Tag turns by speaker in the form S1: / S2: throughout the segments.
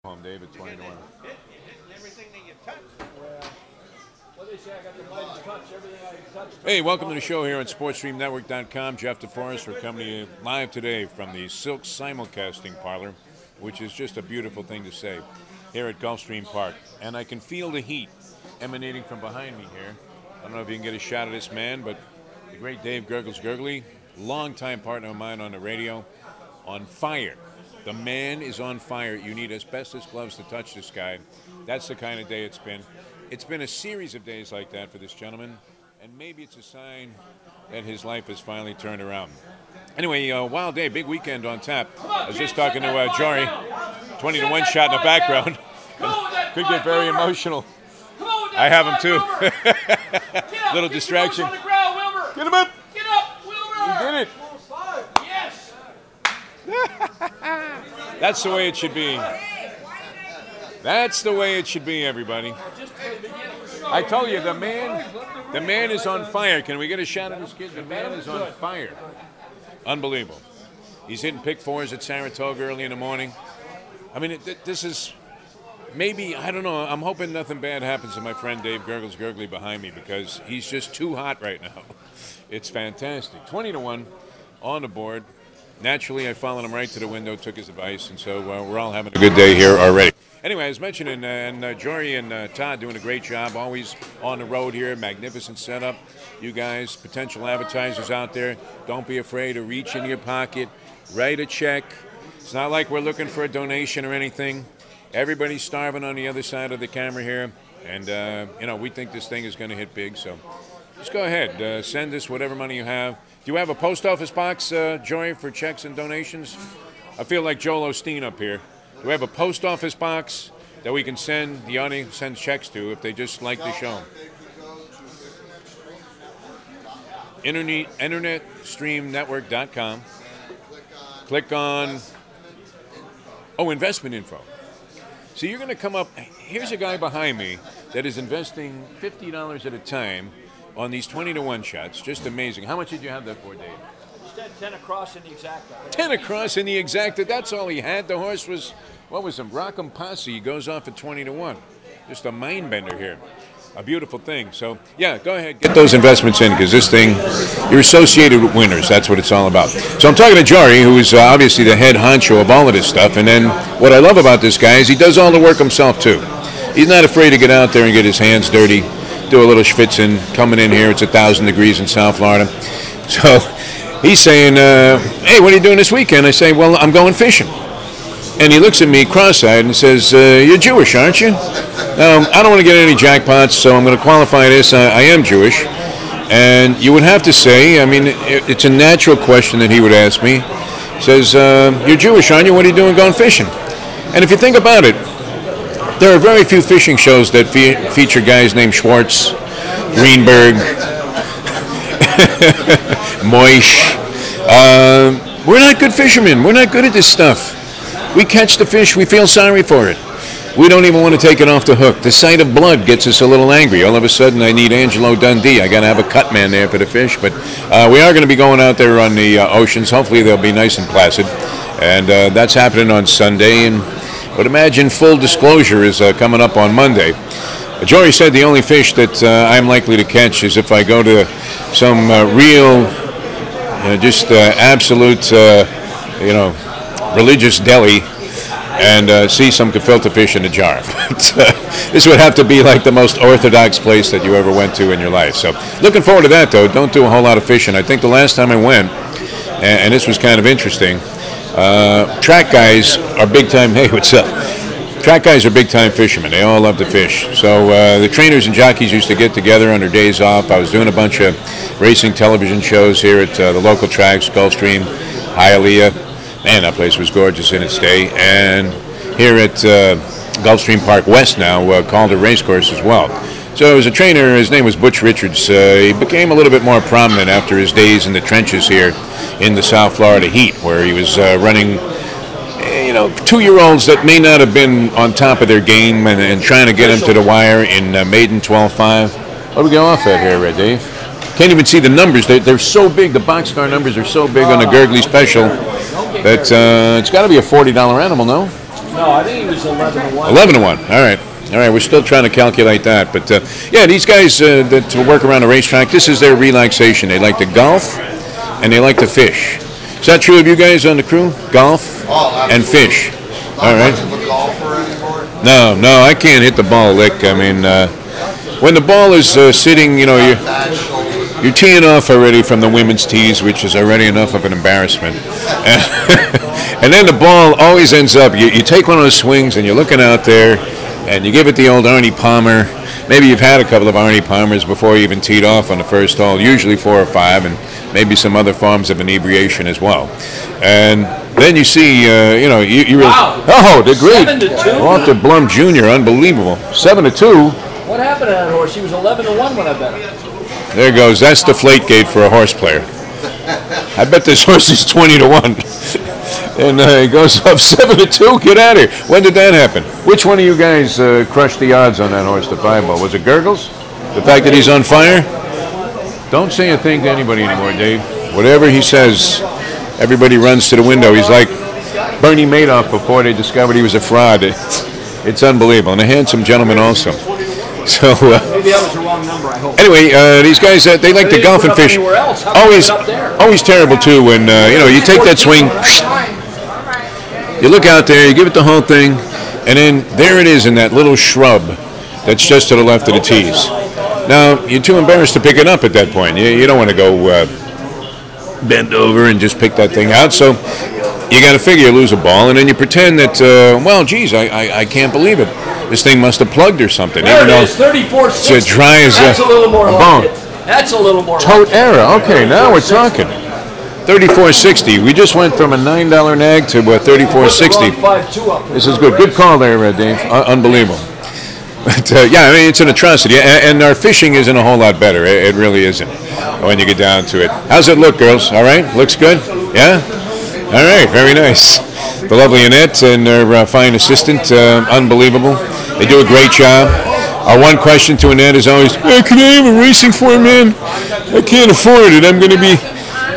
S1: Home, David, 20 to 1. Hey, welcome to the show here on SportsStreamNetwork.com. Jeff DeForest. We're coming to you live today from the Silk Simulcasting Parlor, which is just a beautiful thing to say, here at Gulfstream Park. And I can feel the heat emanating from behind me here. I don't know if you can get a shot of this man, but the great Dave Gurgles Gurgley, longtime partner of mine on the radio, on fire. The man is on fire. You need asbestos gloves to touch this guy. That's the kind of day it's been. It's been a series of days like that for this gentleman, and maybe it's a sign that his life has finally turned around. Anyway, wild day, big weekend on tap. I was just talking to Jory, 20 to 1 shot in the background. Could get very emotional. I have him too. Little distraction. Get him up.
S2: Get up, Wilbur.
S1: You did it.
S2: Yes.
S1: That's the way it should be. That's the way it should be, everybody. I told you, the man is on fire. Can we get a shot of this kid? The man is on fire. Unbelievable. He's hitting pick fours at Saratoga early in the morning. I mean, this is maybe, I don't know, I'm hoping nothing bad happens to my friend Dave Gurgles Gurgley behind me because he's just too hot right now. It's fantastic. 20 to 1 on the board. Naturally, I followed him right to the window, took his advice, and so we're all having a good day here already. Anyway, I was mentioning, and Jory and Todd doing a great job, always on the road here, magnificent setup. You guys, potential advertisers out there, don't be afraid to reach in your pocket, write a check. It's not like we're looking for a donation or anything. Everybody's starving on the other side of the camera here, and, we think this thing is going to hit big, so just go ahead. Send us whatever money you have. Do you have a post office box, Joy, for checks and donations? I feel like Joel Osteen up here. Do we have a post office box that we can send the audience send checks to if they just like the show? InternetStreamNetwork.com. Click on, investment info. So you're going to come up, here's a guy behind me that is investing $50 at a time on these 20 to 1 shots. Just amazing. How much did you have that for, Dave?
S2: Just 10 across in the exacta.
S1: 10 across in the exacta. That's all he had. The horse was, what was him? Rock'em Posse. He goes off at 20 to 1. Just a mind bender here. A beautiful thing. So, yeah, go ahead. Get those investments in because this thing, you're associated with winners. That's what it's all about. So I'm talking to Jory, who is obviously the head honcho of all of this stuff. And then what I love about this guy is he does all the work himself, too. He's not afraid to get out there and get his hands dirty. Do a little schwitzing, coming in here. It's 1,000 degrees in South Florida. So he's saying, hey, what are you doing this weekend? I say, well, I'm going fishing. And he looks at me cross-eyed and says, you're Jewish, aren't you? I don't want to get any jackpots, so I'm going to qualify this. I am Jewish. And you would have to say, I mean, it's a natural question that he would ask me. He says, you're Jewish, aren't you? What are you doing going fishing? And if you think about it, there are very few fishing shows that feature guys named Schwartz, Greenberg, Moish. We're not good fishermen. We're not good at this stuff. We catch the fish. We feel sorry for it. We don't even want to take it off the hook. The sight of blood gets us a little angry. All of a sudden, I need Angelo Dundee. I got to have a cut man there for the fish. But we are going to be going out there on the oceans. Hopefully, they'll be nice and placid. And that's happening on Sunday. And but imagine full disclosure is coming up on Monday. Jory said the only fish that I'm likely to catch is if I go to some real, absolute, religious deli and see some gefilte fish in a jar. This would have to be like the most orthodox place that you ever went to in your life. So looking forward to that, though. Don't do a whole lot of fishing. I think the last time I went, and this was kind of interesting, track guys are big-time, hey, what's up? Track guys are big-time fishermen. They all love to fish. So the trainers and jockeys used to get together on their days off. I was doing a bunch of racing television shows here at the local tracks, Gulfstream, Hialeah. Man, that place was gorgeous in its day. And here at Gulfstream Park West now, Calder Racecourse as well. So there was a trainer, his name was Butch Richards. He became a little bit more prominent after his days in the trenches here in the South Florida heat, where he was running, 2-year-olds that may not have been on top of their game and trying to get them to the wire in Maiden 12.5. What do we go off at here, Dave? Can't even see the numbers. They're so big. The boxcar numbers are so big on the Gurgley special that it's got to be a $40 animal, no?
S2: No, I think he was 11 to 1.
S1: 11 to 1. All right. All right, we're still trying to calculate that. But, yeah, these guys that work around the racetrack, this is their relaxation. They like to golf and they like to fish. Is that true of you guys on the crew? Golf and fish. All right. No, I can't hit the ball lick. I mean, when the ball is sitting, you know, you're teeing off already from the women's tees, which is already enough of an embarrassment. And then the ball always ends up, you take one of those swings and you're looking out there and you give it the old Arnie Palmer. Maybe you've had a couple of Arnie Palmers before you even teed off on the first hole, usually 4 or 5, and maybe some other forms of inebriation as well. And then you see, you know, you really,
S2: wow.
S1: Oh, the great
S2: 7-2.
S1: Walter Blum Jr., unbelievable. 7-2.
S2: What happened to that horse? He was 11 to 1 when I bet him.
S1: There goes. That's the Deflate Gate for a horse player. I bet this horse is 20 to 1. And he goes up 7-2. Get out of here. When did that happen? Which one of you guys crushed the odds on that horse, the 5-ball? Was it Gurgles? The fact that he's on fire? Don't say a thing to anybody anymore, Dave. Whatever he says, everybody runs to the window. He's like Bernie Madoff before they discovered he was a fraud. It's unbelievable. And a handsome gentleman also. So
S2: maybe that was the wrong number, I hope.
S1: Anyway, these guys, they like to golf and fish. Always terrible, too, when, you know, you take that swing, you look out there, you give it the whole thing, and then there it is in that little shrub that's just to the left of the tees. Now, you're too embarrassed to pick it up at that point. You don't want to go bend over and just pick that thing out, so you got to figure you lose a ball, and then you pretend that, well, geez, I can't believe it. This thing must have plugged or something.
S2: There
S1: even
S2: it is, 34.60.
S1: It's as dry as
S2: That's a little more
S1: a
S2: like
S1: bone.
S2: it. That's a little more
S1: Tote
S2: like
S1: error. Okay, now we're talking. 34.60. We just went from a $9 nag to 34.60.
S2: 5-2 up.
S1: This is good. Good call there, Dave. Unbelievable. But, yeah, I mean, it's an atrocity. And our fishing isn't a whole lot better. It really isn't when you get down to it. How's it look, girls? All right? Looks good? Yeah? All right. Very nice. The lovely Annette and her fine assistant. Unbelievable. They do a great job. Our one question to Annette is always, hey, can I have a racing form, man? I can't afford it. I'm going to be...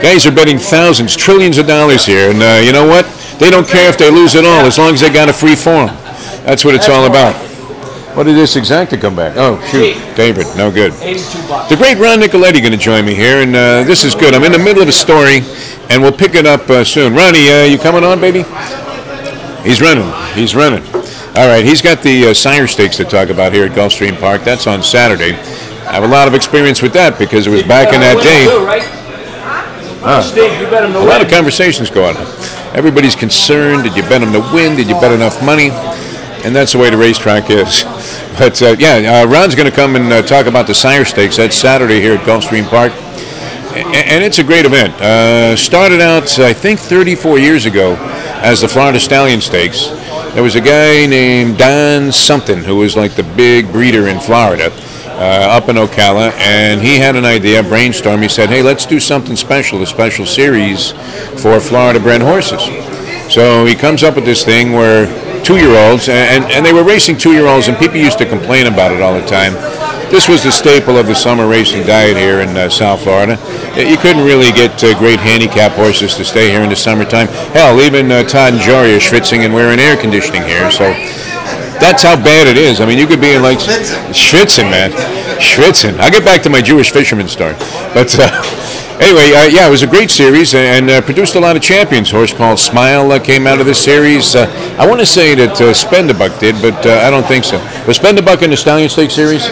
S1: Guys are betting thousands, trillions of dollars here. And you know what? They don't care if they lose it all as long as they got a free form. That's what it's all about. What did this exacta come back? Oh, shoot. David, no good. The great Ron Nicoletti going to join me here, and this is good. I'm in the middle of a story, and we'll pick it up soon. Ronnie, you coming on, baby? He's running. He's running. All right, he's got the Sire Stakes to talk about here at Gulfstream Park. That's on Saturday. I have a lot of experience with that because it was back in that day.
S2: Steve, you bet him to win.
S1: A lot of conversations go on. Everybody's concerned. Did you bet him to win? Did you bet enough money? And that's the way the racetrack is. But, yeah, Ron's going to come and talk about the Sire Stakes. That's Saturday here at Gulfstream Park. And it's a great event. Started out, I think, 34 years ago as the Florida Stallion Stakes. There was a guy named Don something who was like the big breeder in Florida up in Ocala, and he had an idea, brainstorm. He said, hey, let's do something special, a special series for Florida-bred horses. So he comes up with this thing where 2-year-olds, and they were racing 2-year-olds, and people used to complain about it all the time. This was the staple of the summer racing diet here in South Florida. You couldn't really get great handicap horses to stay here in the summertime. Hell, even Todd and Jory are schwitzing and wearing air conditioning here. So that's how bad it is. I mean, you could be in like schwitzing, man. Schwitzing. I'll get back to my Jewish fisherman story. But anyway, yeah, it was a great series and produced a lot of champions. A horse called Smile came out of this series. I want to say that Spendabuck did, but I don't think so. Was Spendabuck in the Stallion Stakes series?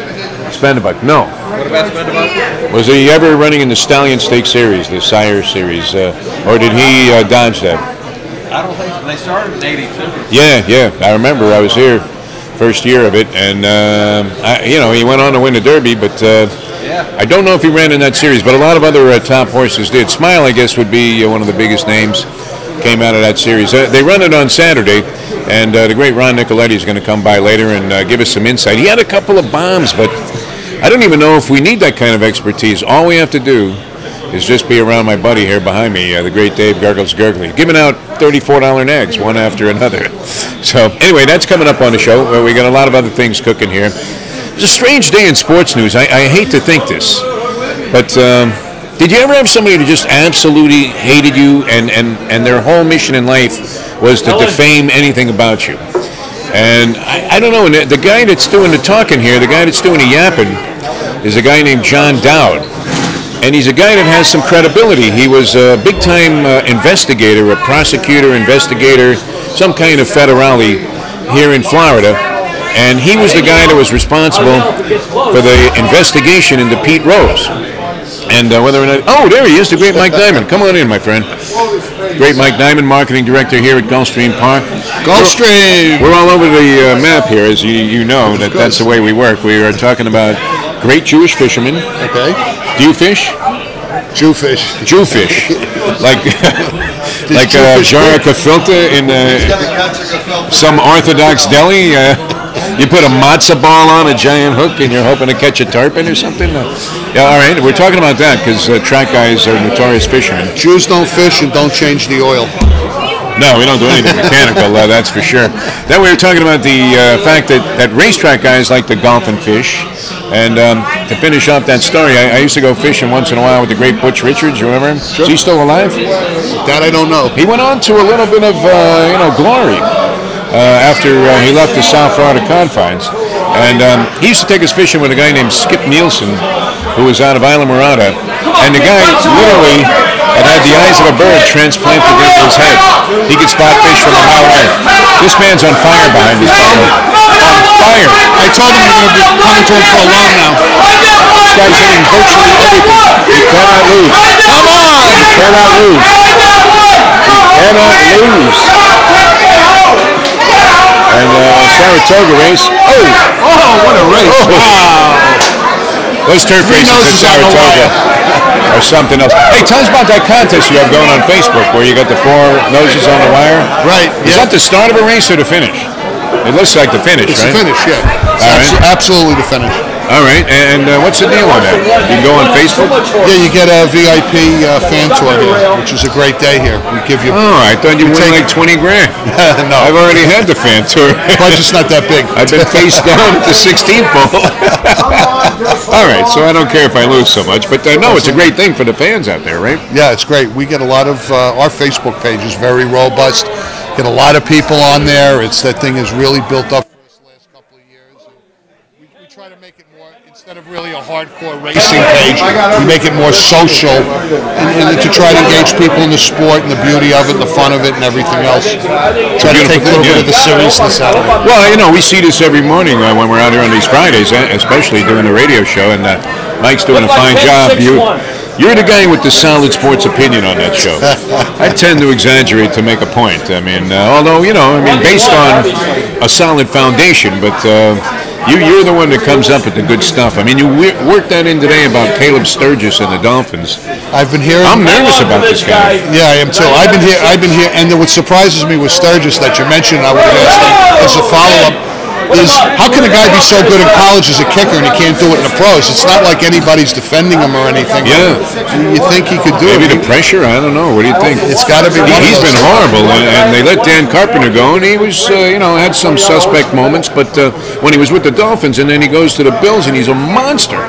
S1: Spendabuck, no.
S3: What about Spendabuck?
S1: Was he ever running in the Stallion Stakes series, the Sire series, or did he dodge that?
S3: I don't think so. They started in '82.
S1: Yeah, I remember. I was here first year of it, and he went on to win the Derby, but I don't know if he ran in that series, but a lot of other top horses did. Smile, I guess, would be one of the biggest names came out of that series. They run it on Saturday, and the great Ron Nicoletti is going to come by later and give us some insight. He had a couple of bombs, but I don't even know if we need that kind of expertise. All we have to do is just be around my buddy here behind me, the great Dave Gurgles Gurgley, giving out $34 nags one after another. So anyway, that's coming up on the show. We got a lot of other things cooking here. It's a strange day in sports news. I hate to think this, but Did you ever have somebody who just absolutely hated you and their whole mission in life was to defame anything about you? And I don't know, and the guy that's doing the talking here, the guy that's doing the yapping, is a guy named John Dowd. And he's a guy that has some credibility. He was a big-time investigator, a prosecutor, investigator, some kind of federale here in Florida. And he was the guy that was responsible for the investigation into Pete Rose. And whether or not... Oh, there he is, the great Mike Diamond. Come on in, my friend. Great Mike Diamond, marketing director here at Gulfstream Park.
S4: Gulfstream!
S1: We're all over the map here, as you know, that's the way we work. We are talking about great Jewish fishermen.
S4: Okay.
S1: Do you fish?
S4: Jewfish.
S1: Jewfish. like jar of gefilte in some Orthodox deli. You put a matzo ball on a giant hook and you're hoping to catch a tarpon or something? Yeah, all right. We're talking about that because track guys are notorious fishermen.
S4: Jews don't fish and don't change the oil.
S1: No, we don't do anything mechanical, that's for sure. Then we were talking about the fact that racetrack guys like to golf and fish. And to finish off that story, I used to go fishing once in a while with the great Butch Richards. You remember him?
S4: Sure.
S1: Is he still alive?
S4: That I don't know.
S1: He went on to a little bit of glory after he left the South Florida confines. And he used to take us fishing with a guy named Skip Nielsen, who was out of Isla Morada. And the guy literally had the eyes of a bird transplanted into his head. He could spot fish from a mile away. This man's on fire behind his back. On fire.
S4: I told him you're going to be coming to him for a long now.
S1: This guy's hitting virtually everything. He cannot lose.
S4: Come on!
S1: He cannot lose. He cannot lose. And Saratoga race.
S4: Oh, what a race.
S1: Oh.
S4: Wow.
S1: Those turf races at Saratoga are something else. Hey, tell us about that contest you have going on Facebook where you got the 4 noses on the wire.
S4: Right.
S1: Is that the start of a race or the finish? It looks like the finish,
S4: It's
S1: right?
S4: the finish, yeah. Absolutely the finish.
S1: All right, and what's the deal on that? You can go on Facebook?
S4: Yeah, you get a VIP fan tour here, which is a great day here. We give you...
S1: Oh, I thought you won like 20 grand.
S4: No.
S1: I've already had the fan tour.
S4: Budget's not that big.
S1: I've been face down at the 16th bowl. All right, so I don't care if I lose so much, but no, it's a great thing for the fans out there, right?
S4: Yeah, it's great. We get a lot of... our Facebook page is very robust. Get a lot of people on there. That thing is really built up for us the last couple of years. We try to make it more, instead of really a hardcore racing page, we make it more social and to try to engage people in the sport and the beauty of it and the fun of it and everything else. Try to take a little bit of the seriousness out of it.
S1: Well, we see this every morning when we're out here on these Fridays, especially doing the radio show, and Mike's doing a fine job. You're the guy with the solid sports opinion on that show. I tend to exaggerate to make a point. I mean, although, based on a solid foundation, but you're the one that comes up with the good stuff. I mean, you worked that in today about Caleb Sturgis and the Dolphins.
S4: I've been hearing...
S1: I'm nervous about this guy.
S4: Yeah, I am too. I've been here, and what surprises me with Sturgis that you mentioned, I would ask him as a follow-up, is how can a guy be so good in college as a kicker and he can't do it in the pros? It's not like anybody's defending him or anything.
S1: Yeah.
S4: You think he could do it?
S1: Maybe the pressure? I don't know. What do you think?
S4: It's got to be one of those.
S1: He's been horrible, and they let Dan Carpenter go, and he was, had some suspect moments, but when he was with the Dolphins, and then he goes to the Bills, and he's a monster.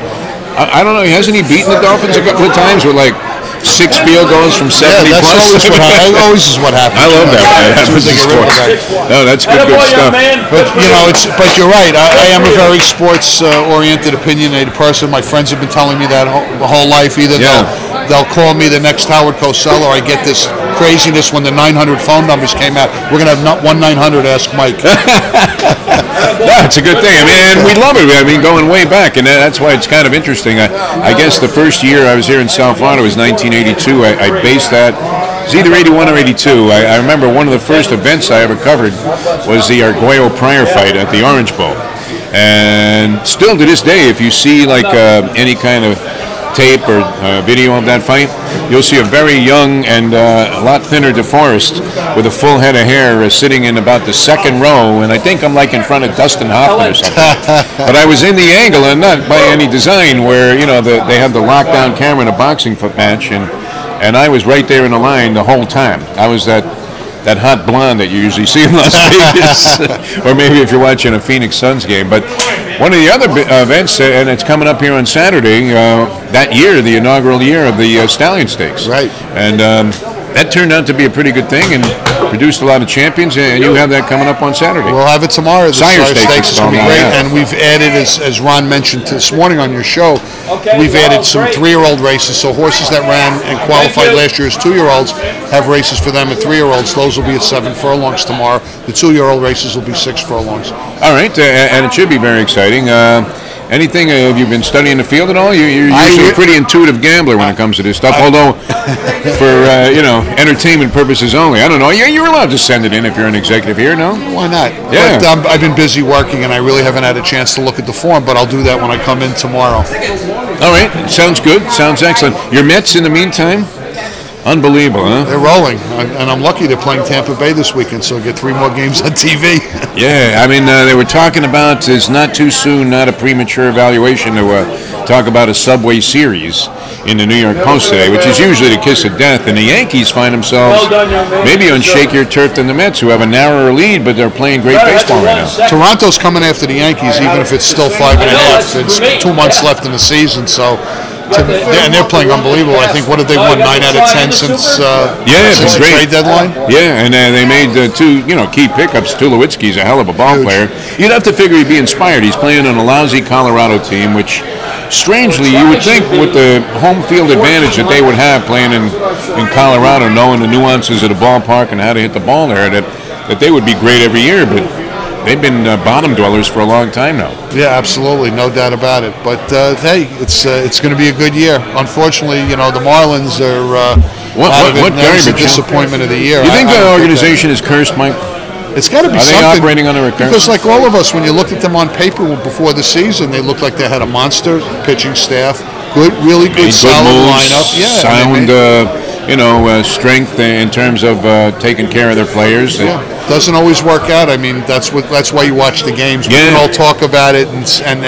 S1: I don't know. Hasn't he beaten the Dolphins a couple of times with, 6 field goals from 70
S4: that's
S1: plus?
S4: always is what happens.
S1: I love that. No, that's good stuff.
S4: But you're right. I am a very sports-oriented, opinionated person. My friends have been telling me that the whole life. Either they'll call me the next Howard Cosell, or I get this craziness when the 900 phone numbers came out. We're going to have 1-900 Ask Mike.
S1: That's a good thing. I mean, and we love it. I mean, going way back, and that's why it's kind of interesting. I guess the first year I was here in South Florida was 1982. I based that. It was either 81 or 82. I remember one of the first events I ever covered was the Arguello Pryor fight at the Orange Bowl. And still to this day, if you see any kind of tape or video of that fight, you'll see a very young and a lot thinner DeForest with a full head of hair sitting in about the second row, and I think I'm in front of Dustin Hoffman or something. But I was in the angle, and not by any design, where they have the lockdown camera in a boxing match, and I was right there in the line the whole time. I was that hot blonde that you usually see in Las Vegas, or maybe if you're watching a Phoenix Suns game. But One of the other events, and it's coming up here on Saturday, that year, the inaugural year of the Stallion Stakes.
S4: Right.
S1: And that turned out to be a pretty good thing and produced a lot of champions, and you have that coming up on Saturday.
S4: We'll have it tomorrow. The
S1: Sire
S4: Sire
S1: Stakes
S4: Stakes is going to be
S1: on
S4: great.
S1: that.
S4: And we've added, as Ron mentioned this morning on your show, we've added some 3-year-old races. So horses that ran and qualified last year as 2-year-olds have races for them at 3-year-olds. Those will be at 7 furlongs tomorrow. The 2-year-old races will be 6 furlongs.
S1: All right, and it should be very exciting. Anything, have you been studying the field at all? You're usually a pretty intuitive gambler when it comes to this stuff, although for, entertainment purposes only. I don't know. You're allowed to send it in if you're an executive here, no?
S4: Why not?
S1: Yeah.
S4: But I've been busy working, and I really haven't had a chance to look at the form, but I'll do that when I come in tomorrow.
S1: All right, sounds good. Sounds excellent. Your Mets in the meantime? Unbelievable, huh?
S4: They're rolling, and I'm lucky they're playing Tampa Bay this weekend, so I get 3 more games on TV.
S1: Yeah, I mean, they were talking about it's not too soon, not a premature evaluation to talk about a Subway Series in the New York Post today, which is usually the kiss of death. And the Yankees find themselves maybe on shakier turf than the Mets, who have a narrower lead, but they're playing great baseball right now.
S4: Toronto's coming after the Yankees, even if it's still 5.5. It's 2 months left in the season, so. And they're playing unbelievable. I think, what have they won, 9 out of 10 since the trade deadline?
S1: Yeah, and they made 2 key pickups. Tulowitzki's a hell of a ball player. You'd have to figure he'd be inspired. He's playing on a lousy Colorado team, which, strangely, you would think with the home field advantage that they would have playing in Colorado, knowing the nuances of the ballpark and how to hit the ball there, that they would be great every year, but they've been bottom dwellers for a long time now.
S4: Yeah, absolutely, no doubt about it. But hey, it's going to be a good year. Unfortunately, the Marlins are a disappointment of the year.
S1: You think the organization is cursed, Mike?
S4: It's got to be something.
S1: Are they operating under a curse?
S4: Because like all of us, when you looked at them on paper before the season, they looked like they had a monster pitching staff, really good, solid lineup. Yeah,
S1: sound, strength in terms of taking care of their players.
S4: Yeah. Doesn't always work out. I mean, that's why you watch the games. We can all talk about it and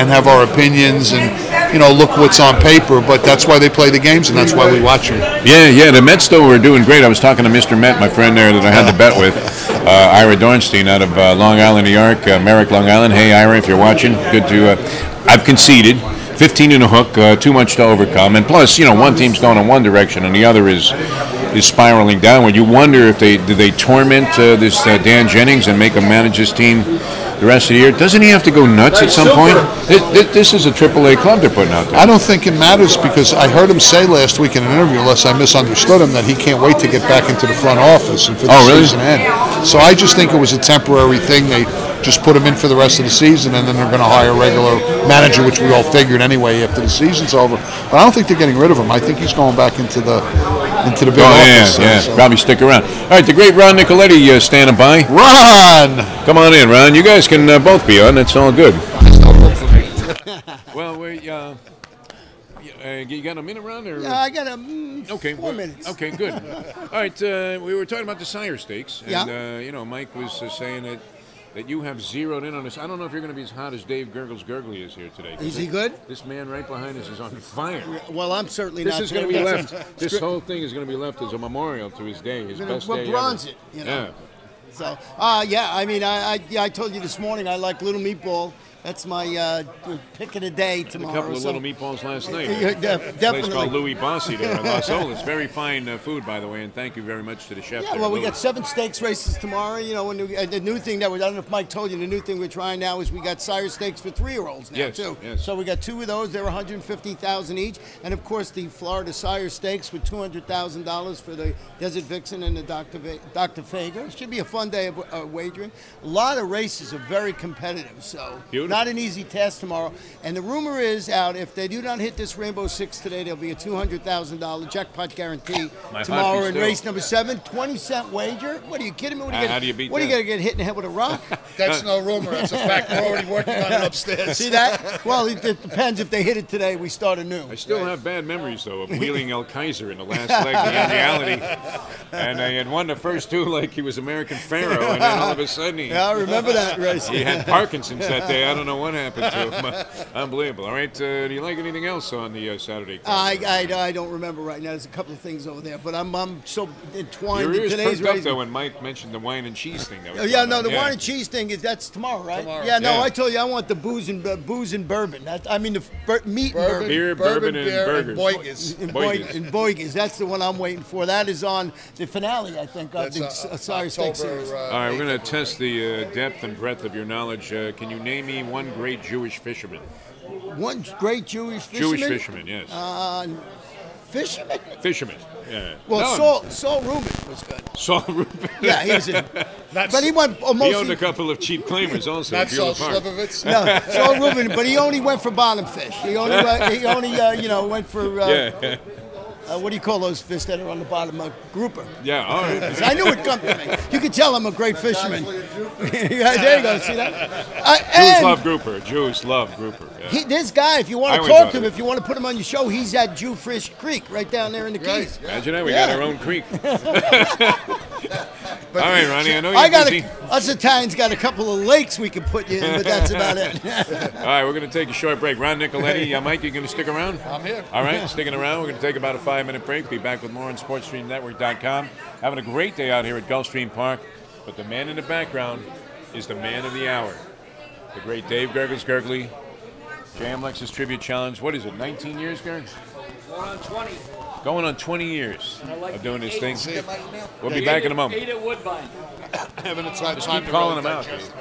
S4: have our opinions and look what's on paper. But that's why they play the games, and that's why we watch them.
S1: Yeah. The Mets though were doing great. I was talking to Mr. Met, my friend there that I had to bet with, Ira Dornstein out of Long Island, New York, Merrick, Long Island. Hey, Ira, if you're watching, good to. I've conceded. 15 in a hook, too much to overcome, and plus, one team's going in one direction and the other is spiraling downward. You wonder if they torment this Dan Jennings and make him manage his team the rest of the year. Doesn't he have to go nuts at some point? This is a AAA club they're putting out there.
S4: I don't think it matters, because I heard him say last week in an interview, unless I misunderstood him, that he can't wait to get back into the front office and for the season end. So I just think it was a temporary thing. They just put him in for the rest of the season, and then they're going to hire a regular manager, which we all figured anyway after the season's over. But I don't think they're getting rid of him. I think he's going back into the big office.
S1: Yeah. So. Probably stick around. All right, the great Ron Nicoletti standing by.
S4: Ron!
S1: Come on in, Ron. You guys can both be on. That's all good. Well, you got a minute, Ron? Or?
S5: Yeah, I got 4 minutes.
S1: Okay, good. All right, we were talking about the Sire Stakes, and Mike was saying that you have zeroed in on this. I don't know if you're going to be as hot as Dave Gurgly is here today.
S5: Is he good?
S1: This man right behind us is on fire.
S5: Well, I'm certainly not.
S1: This is going to be left. This whole thing is going to be left as a memorial to his day, his best day
S5: bronze
S1: ever.
S5: it,
S1: Yeah.
S5: So, I mean, I told you this morning I like Little Meatball. That's my pick of the day tomorrow.
S1: A couple of little meatballs last night.
S5: Definitely.
S1: A place called Louis Bossi there in Los Olas. Very fine food, by the way, and thank you very much to the chef.
S5: Yeah, well, we got 7 stakes races tomorrow. The new thing I don't know if Mike told you, the new thing we're trying now is we got Sire Stakes for 3-year-olds now, too.
S1: Yes.
S5: So we got 2 of those. They're $150,000 each. And, of course, the Florida Sire Stakes with $200,000 for the Desert Vixen and the Dr. Fager. It should be a fun day of wagering. A lot of races are very competitive, so not an easy task tomorrow. And the rumor is out, if they do not hit this Rainbow Six today, there'll be a $200,000 jackpot guarantee tomorrow in race number 7. 20-cent wager? What are you kidding me?
S1: How do you beat that?
S5: What are you going to get hit in the head with a rock?
S4: That's no rumor. That's a fact. We're already working on it upstairs.
S5: See that? Well, it depends. If they hit it today, we start anew.
S1: I still have bad memories, though, of wheeling El Kaiser in the last leg of the reality. And I had won the first 2 like he was American Pharaoh, and then all of a sudden
S5: I remember that race.
S1: He had Parkinson's that day. I don't don't know what happened to him. Unbelievable. All right, do you like anything else on the Saturday card?
S5: I don't remember right now. There's a couple of things over there, but I'm so entwined
S1: Your
S5: in
S1: ears
S5: today's
S1: perked up,
S5: race.
S1: though, when Mike mentioned the wine and cheese thing. That was
S5: Yeah,
S1: going
S5: no,
S1: on.
S5: the wine and cheese thing that's tomorrow, right?
S3: Tomorrow.
S5: Yeah, no,
S1: Yeah.
S5: I told you I want the booze and bourbon. Meat and bourbon.
S1: Beer, bourbon, and
S4: beer,
S1: burgers.
S4: Boigas.
S5: And Boigas. That's the one I'm waiting for. That is on the finale, I think, of the Sire Steak series.
S1: All right, we're going to test the depth and breadth of your knowledge. Can you name me one great Jewish fisherman?
S5: One great Jewish fisherman.
S1: Jewish fisherman, yes.
S5: Fisherman?
S1: Fisherman, yeah.
S5: Well, Saul Rubin was good.
S1: Saul Rubin.
S5: Yeah, he was in. But he went
S1: He
S5: almost.
S1: owned a couple of cheap claimers also.
S4: Not
S1: in Beulah
S4: Saul
S1: Park.
S4: Slivovitz.
S5: No, Saul Rubin, but he only went for bottom fish. He only went for
S1: Yeah,
S5: what do you call those fish that are on the bottom? Grouper.
S1: yeah, all right.
S5: I knew it'd come to me. You can tell I'm a great fisherman. Yeah, there you go. See that?
S1: Jews
S5: And
S1: love grouper. Jews love grouper. Yeah.
S5: this guy, if you want
S1: I
S5: to
S1: went
S5: talk
S1: on
S5: to him,
S1: it.
S5: if you want to put him on your show, he's at Jewfish Creek right down there in the Keys.
S1: Imagine that. We
S5: Yeah.
S1: got our own creek. All right, Ronnie, I know
S5: I
S1: you're
S5: got
S1: busy.
S5: us Italians got a couple of lakes we can put you in, but that's about it.
S1: All right, we're going to take a short break. Ron Nicoletti, Mike, you going to stick around?
S4: I'm here.
S1: All right, sticking around. We're going to take about a 5-minute break. Be back with more on SportsStreamNetwork.com. Having a great day out here at Gulfstream Park. But the man in the background is the man of the hour. The great Dave Gurgly. JM Lexus Tribute Challenge. What is it, 19 years, Gerg?
S2: Going on 20.
S1: Going on 20 years
S2: I like
S1: of doing this
S2: the
S1: thing.
S2: eight.
S1: We'll be back in a moment.
S2: 8 at Woodbine.
S4: Having a time
S1: Just
S4: to
S1: keep calling them
S4: really
S1: out.
S4: digest.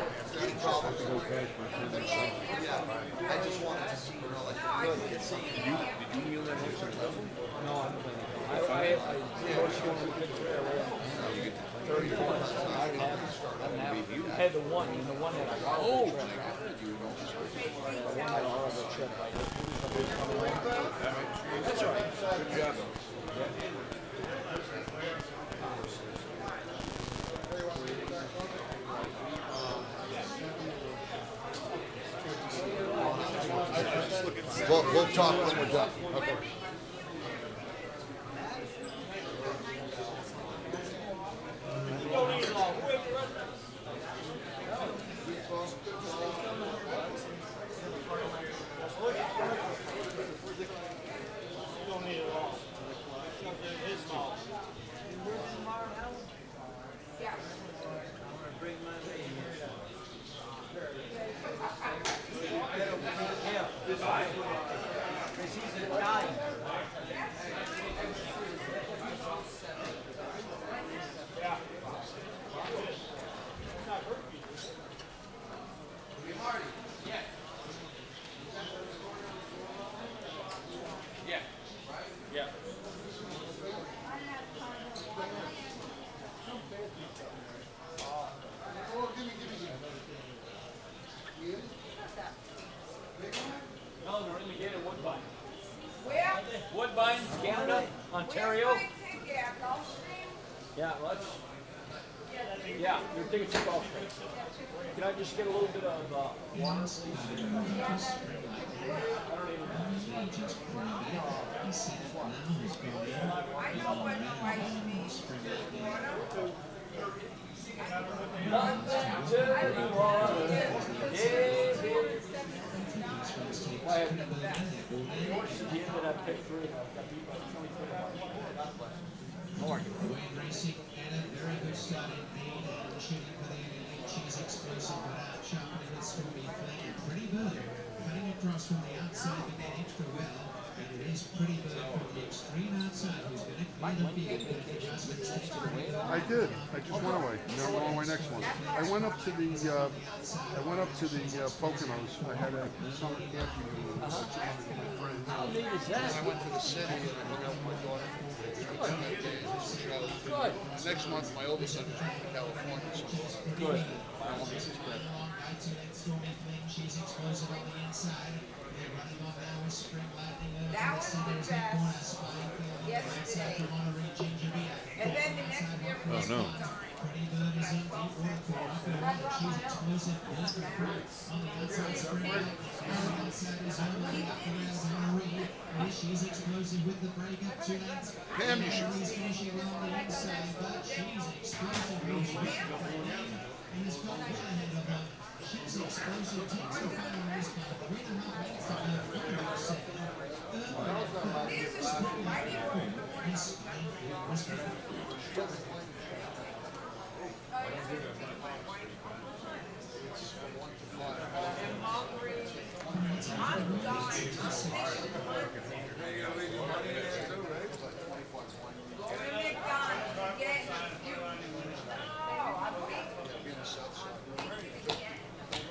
S2: I had the one, and the one had a horrible trip. The one had a horrible trip. That's all right. Good job.
S4: We'll talk when we're done. Okay.
S2: No, they're in the gate of Woodbine. Where? Woodbine, Canada, Ontario. Yeah, let's. Yeah, your tickets are Gulfstream. Can I just get a little bit of water, please? I don't even
S6: Racing and a very good start in main and shooting for the elite. She's explosive without chopping with Stormy Flame. Pretty Bird cutting across from the outside but then extra well. And it is Pretty Bird from the extreme outside who's going to clear the field with the adjustments taken away.
S7: I did. I just went away. Now I'm going away next one. I went up to the Poconos. I had a summer camp meeting with my friends.
S2: How neat is that?
S7: I went to the city and I hung out with my daughter.
S2: Good.
S7: Next month, my oldest son is going to California, so
S2: Good.
S7: my oldest is good.
S6: Stormy Flame, she's explosive on the inside. They're running on now with Spring Lightning over the center as that corner. Spying field on the right side from Monterey Ginger Beer.
S8: And then the next year,
S1: Oh, no.
S6: Pretty Bird is in deep water for up and over. She's explosive. Good for front. On the outside, Spring Lightning. On the outside is Monterey up around Monterey. She's explosive with the break up 2 lengths.
S7: Pam, you should.
S6: Monterey's finishing on the inside, but she's explosive. And has got well ahead of her.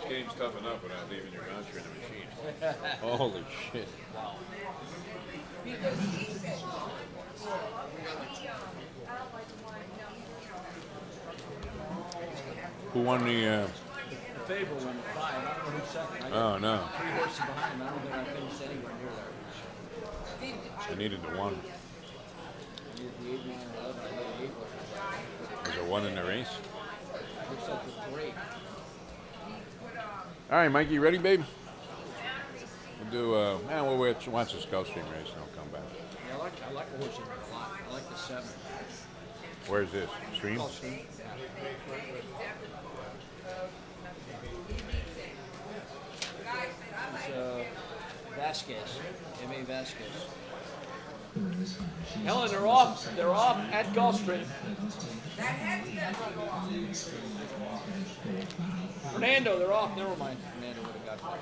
S1: Game's tough enough without leaving your voucher in the machine. Holy shit. Who won the...
S2: Faber won the 5. I don't know who's second.
S1: Oh, no.
S2: 3 horses behind. I don't think I finished anywhere near that.
S1: I needed the 1.
S2: I needed the 8, 9, 11. I needed 8.
S1: Was there 1 in the race?
S2: Looks like the 3.
S1: All right, Mikey, you ready, babe? We'll do, we'll watch this Gulfstream race and I'll come back.
S2: Yeah, I like the horse in a lot. I like the 7.
S1: Where's this? Stream?
S2: Gulfstream. Vasquez, M.A. Vasquez. Helen, they're off. They're off at Gulfstream. Fernando, they're off. Never mind. Fernando would have got that.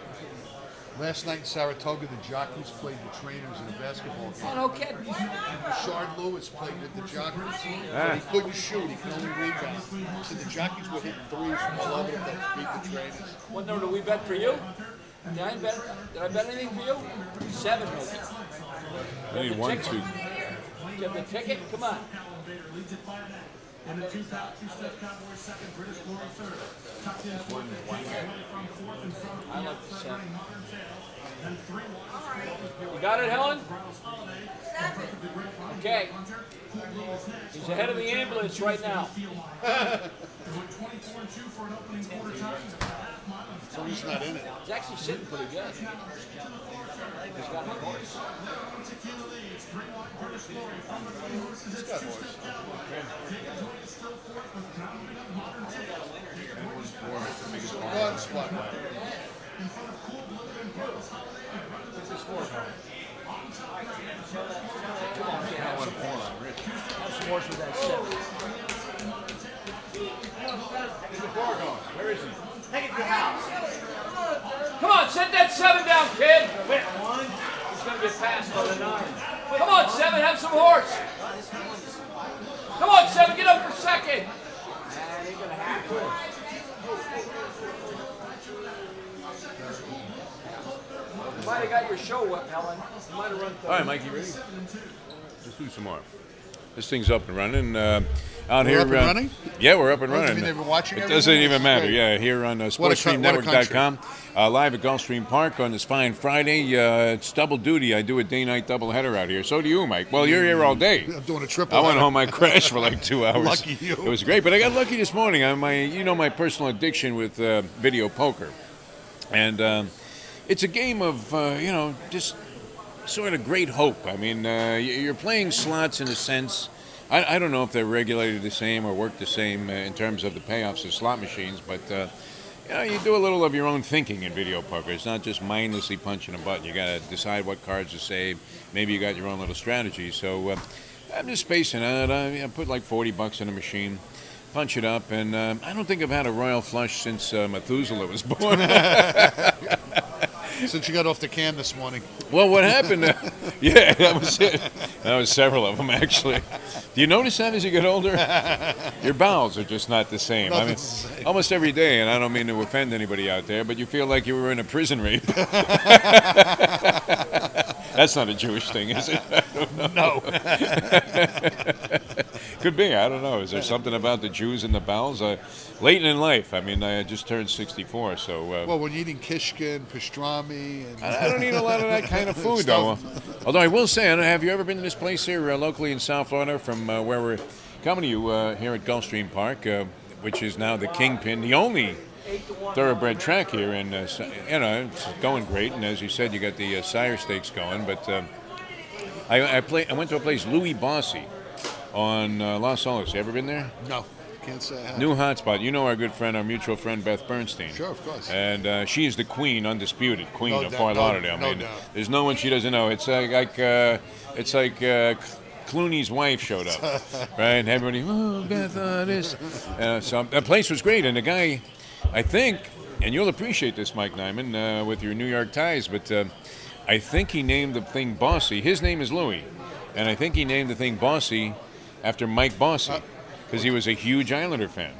S4: Last night in Saratoga, the jockeys played the trainers in a basketball game.
S2: Oh, no kidding.
S4: Richard Lewis played with the jockeys.
S1: Ah.
S4: He couldn't shoot. He could only rebound. So the jockeys were hitting threes from all over the place to beat the trainers.
S2: What number do we bet for you? Did I bet anything for you? 7 maybe.
S1: I need 1, 2.
S2: Do you have the ticket? Come on. I like the 7. You got it, Helen? Okay. He's ahead of the ambulance right now.
S4: So he's not in it.
S2: He's actually sitting pretty good. He's got a horse.
S4: He's got horse. One spot.
S2: Have some horse with that 7.
S1: Where is he?
S2: Come on, set that 7 down, kid. He's going to get passed by the 9. Come on, 7, have some horse. Come on, 7, get up for second. You might have got your show up, Helen. You might have run through.
S1: All right, Mikey, ready? Let's do some more. This thing's up and running. Out
S4: We're
S1: here,
S4: up and running?
S1: Yeah, we're up and
S4: Doesn't
S1: running.
S4: mean they've been watching
S1: It
S4: everything?
S1: doesn't even
S4: That's
S1: matter.
S4: great.
S1: Yeah, here on
S4: What a
S1: SportsStreamNetwork.com. Live at Gulfstream Park on this fine Friday. It's double duty. I do a day-night doubleheader out here. So do you, Mike. Well, you're here all day.
S4: I'm doing a triple.
S1: I went home. I crashed for like 2 hours.
S4: Lucky you.
S1: It was great, but I got lucky this morning. My personal addiction with video poker, and it's a game of just sort of great hope. I mean, you're playing slots in a sense. I don't know if they're regulated the same or work the same in terms of the payoffs of slot machines, but you do a little of your own thinking in video poker. It's not just mindlessly punching a button. You got to decide what cards to save. Maybe you got your own little strategy. So I'm just spacing out. I put like $40 in a machine, punch it up, and I don't think I've had a royal flush since Methuselah was born.
S4: Since you got off the can this morning.
S1: Well, what happened? Yeah, that was it. That was several of them, actually. Do you notice that as you get older? Your bowels are just not the same. I mean, almost every day, and I don't mean to offend anybody out there, but you feel like you were in a prison rape. That's not a Jewish thing, is it? I don't know. No. Could be. I don't know. Is there something about the Jews and the bowels? Late in life. I mean, I just turned 64, so...
S4: well, when you're eating kishka and pastrami... And
S1: I don't eat a lot of that kind of food, though. Although I will say, have you ever been to this place here locally in South Florida from where we're coming to you here at Gulfstream Park, which is now the Kingpin, the only thoroughbred track here, and it's going great. And as you said, you got the Sire Stakes going. But I went to a place, Louis Bossi, on Los Olas. You ever been there?
S4: No. Can't say I have.
S1: New hotspot. You know our good friend, our mutual friend Beth Bernstein.
S4: Sure, of course.
S1: And she is the queen, undisputed queen
S4: No
S1: of
S4: doubt,
S1: Fort
S4: no-
S1: Lauderdale.
S4: no
S1: I mean,
S4: doubt.
S1: there's no one she doesn't know. It's like Clooney's wife showed up, right? And everybody, oh, Beth, this. So that place was great, and the guy, I think, and you'll appreciate this, Mike Nyman, with your New York ties, but I think he named the thing Bossy. His name is Louis, and I think he named the thing Bossy after Mike Bossy, because he was a huge Islander fan.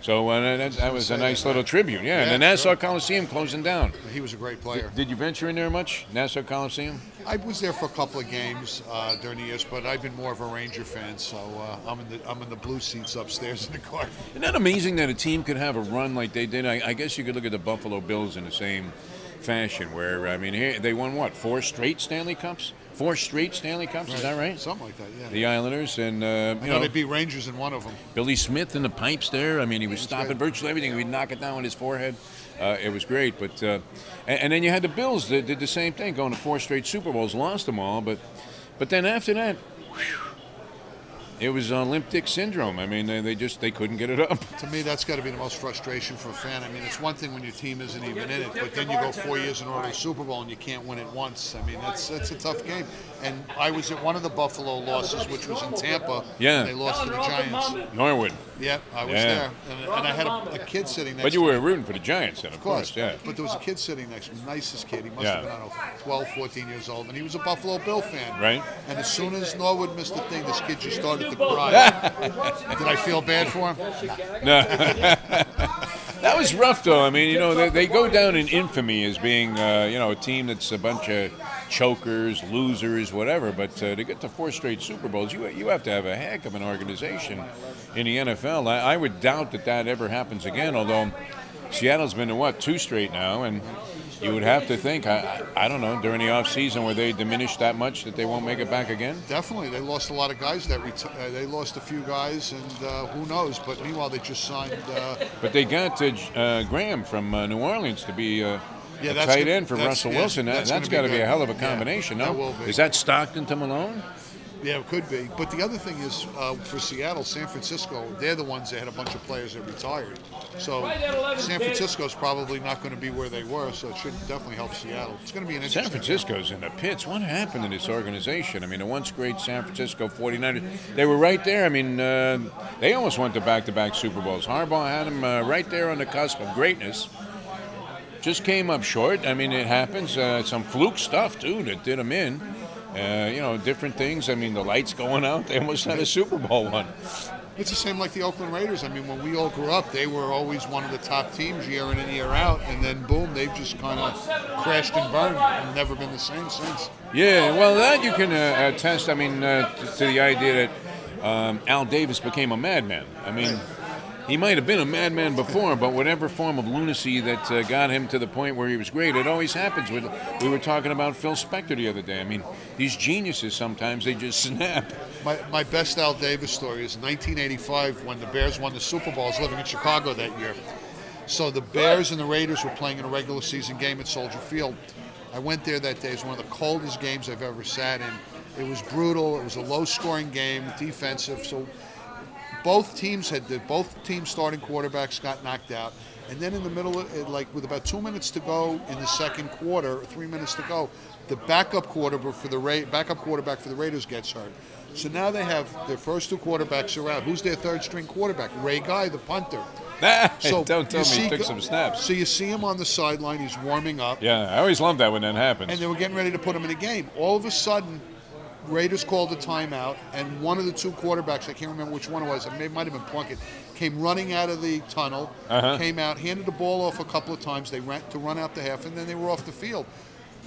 S1: So that was a nice little tribute, yeah. And the Nassau Coliseum closing down.
S4: He was a great player.
S1: Did you venture in there much, Nassau Coliseum?
S4: I was there for a couple of games during the years, but I've been more of a Ranger fan, so I'm in the blue seats upstairs in the car.
S1: Isn't that amazing that a team could have a run like they did? I guess you could look at the Buffalo Bills in the same fashion, where I mean, here they won what, 4 straight Stanley Cups? 4 straight Stanley Cups, is that right?
S4: Something like that, yeah.
S1: The Islanders and
S4: I know they beat Rangers in one of them.
S1: Billy Smith in the pipes there. I mean, he was stopping virtually everything. He'd knock it down with his forehead. It was great. But and then you had the Bills that did the same thing, going to 4 straight Super Bowls, lost them all. But then after that, it was limp dick syndrome. I mean, they couldn't get it up.
S4: To me, that's got to be the most frustration for a fan. I mean, it's one thing when your team isn't even in it, but then you go 4 years in a row to the Super Bowl and you can't win it once. I mean, that's a tough game. And I was at one of the Buffalo losses, which was in Tampa.
S1: Yeah.
S4: And they lost to the Giants.
S1: Norwood.
S4: Yep, I was there. And I had a kid sitting next to me.
S1: But you were rooting for the Giants then, of course. Yeah.
S4: But there was a kid sitting next to me, nicest kid. He must have been, I don't know, 12, 14 years old. And he was a Buffalo Bill fan.
S1: Right.
S4: And as soon as Norwood missed the thing, this kid just started to cry. Did I feel bad for him?
S1: No. That was rough, though. I mean, you know, they go down in infamy as being, a team that's a bunch of chokers, losers, whatever. But to get to 4 straight Super Bowls, you have to have a heck of an organization in the NFL. I would doubt that ever happens again, although Seattle's been to, 2 straight now, and you would have to think, I don't know, during the offseason, were they diminished that much that they won't make it back again?
S4: Definitely. They lost a lot of guys. They lost a few guys, and who knows. But meanwhile, they just signed...
S1: But they got Graham from New Orleans to be a tight end for Russell Wilson. That's got to be a hell of a combination, no?
S4: That will be.
S1: Is that Stockton to Malone?
S4: Yeah, it could be. But the other thing is, for Seattle, San Francisco, they're the ones that had a bunch of players that retired. So San Francisco's probably not going to be where they were, so it should definitely help Seattle. It's going to be an interesting
S1: San Francisco's in the pits. What happened to this organization? I mean, the once great San Francisco 49ers, they were right there. I mean, they almost went to back-to-back Super Bowls. Harbaugh had them right there on the cusp of greatness. Just came up short. I mean, it happens. Some fluke stuff, too, that did them in. Different things. I mean, the lights going out. They almost had a Super Bowl one.
S4: It's the same like the Oakland Raiders. I mean, when we all grew up, they were always one of the top teams year in and year out. And then, boom, they've just kind of crashed and burned and never been the same since.
S1: Yeah, well, that you can attest, I mean, to the idea that Al Davis became a madman. I mean, he might have been a madman before, but whatever form of lunacy that got him to the point where he was great, it always happens. We were talking about Phil Spector the other day. I mean, these geniuses, sometimes they just snap.
S4: My best Al Davis story is 1985 when the Bears won the Super Bowl. I was living in Chicago that year. So the Bears and the Raiders were playing in a regular season game at Soldier Field. I went there that day. It was one of the coldest games I've ever sat in. It was brutal. It was a low-scoring game, defensive. So both teams starting quarterbacks got knocked out. And then in the middle, with about 2 minutes to go in the second quarter, 3 minutes to go, the backup quarterback for the Raiders gets hurt. So now they have their first 2 quarterbacks are out. Who's their third-string quarterback? Ray Guy, the punter.
S1: So don't tell me he took some snaps.
S4: So you see him on the sideline. He's warming up.
S1: Yeah, I always love that when that happens.
S4: And they were getting ready to put him in a game. All of a sudden, Raiders called a timeout, and one of the 2 quarterbacks, I can't remember which one it was, it might have been Plunkett, came running out of the tunnel, came out, handed the ball off a couple of times. They ran to run out the half, and then they were off the field.